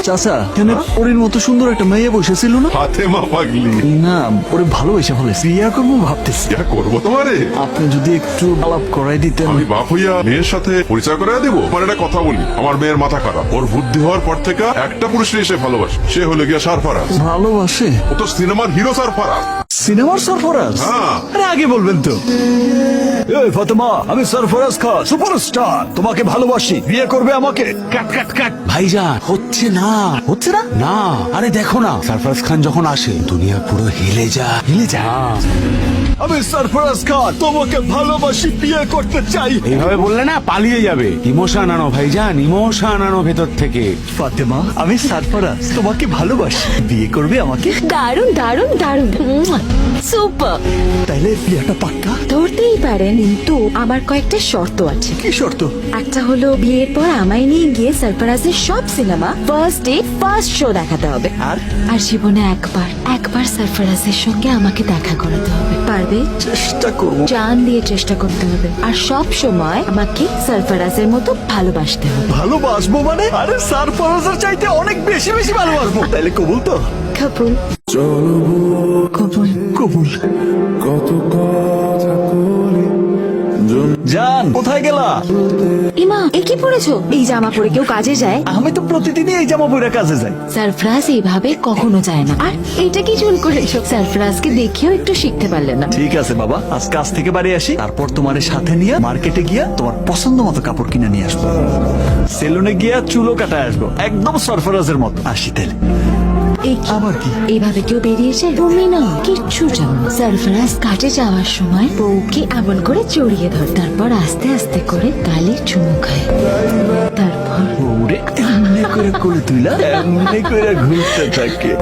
চাচা কেন ওর মতো সুন্দর একটা মেয়ে বসেছিল না? ফাতেমা পাগলি, না, ওরে ভালোবেসে ফেলে বিয়া করবো ভাবতেছি। ইয়া করবো তোমারে। আপনি যদি একটু আলাপ করাই দিতেন। আমি বাপ হইয়া মেয়ের সাথে পরিচয় করে দেবো? আমার একটা কথা বলি, আমার মেয়ের মাথা খারাপ। ওর বুদ্ধি হওয়ার পর থেকে একটা পুরুষকে এসে ভালোবাসে, সে হলো গিয়া সারফারাজ। ভালোবাসে? ও তো সিনেমার হিরো সারফারাজ। সিনেমার সরফরাজ? হ্যাঁ। আরে আগে বলবেন তো। এই ফাতেমা, আমি সরফরাজ খান, সুপারস্টার, তোমাকে ভালোবাসি, বিয়ে করবে আমাকে? কাট কাট কাট ভাইজান, হচ্ছে না। হচ্ছে না? না, আরে দেখো না, সরফরাজ খান যখন আসে দুনিয়া পুরো হিলে যায়। আমি সরফরাজ খান, তোমাকে ভালোবাসি, বিয়ে করতে চাই। এইভাবে বললে না পালিয়ে যাবে। ইমোশন আনো ভাইজান, ইমোশন আনো ভেতর থেকে। ফাতেমা, আমি সরফরাজ, তোমাকে ভালোবাসি, বিয়ে করবে আমাকে? দারুণ দারুণ দারুণ, সুপার। তাইলে বিয়েটা পাক্কা? ধরতেই পারেন, কিন্তু আমার কয়েকটা শর্ত আছে। কি শর্ত? একটা হলো বিয়ের পর আমায় নিয়ে গিয়ে সরফরাজের সব cinema first day first show দেখাতে হবে। আর জীবনে একবার সরফরাজের সঙ্গে আমাকে দেখা করাতে হবে। পারবে? চেষ্টা করবো। জান দিয়ে চেষ্টা করতে হবে। আর সব সময় আমাকে সরফরাজের মতো ভালোবাসতে হবে। ভালোবাসবো মানে? আরে সরফরাজের চাইতে অনেক বেশি বেশি ভালোবাসবো। তাইলে কবুল তো? কবুল। কবুল। কবুল। জান, কোথায় গেলা? ইমা, এ কি পড়েছো? এই জামা পরে কেউ কাজে যায়? আমি তো প্রতিদিনই এই জামা পরে কাজে যাই। সরফরাজ এইভাবে কখনো যায় না। আর এটা কি চুল করেছো? সরফরাজকে দেখেও একটু শিখতে পারলে না? ঠিক আছে বাবা, আজ কাজ থেকে বাড়ি আসি, তারপর তোমার সাথে নিয়ে মার্কেটে গিয়া তোমার পছন্দ মতো কাপড় কিনে নিয়ে আসবো। সেলুনে গিয়া চুলও কাটায় আসবো, একদম সরফরাজের মতো। আসি তাহলে। এই কি? আবার কি? এইভাবে কেউ বেরিয়েছে? তুমি না কিচ্ছু জানো না। সরফরাজ কাজে যাওয়ার সময় বউকে এমন করে জড়িয়ে ধরে, তারপর আস্তে আস্তে করে গালে চুমু খায়, তারপর ওরে এমনি করে তুইলা এমনি করে ঘুরতে থাকে।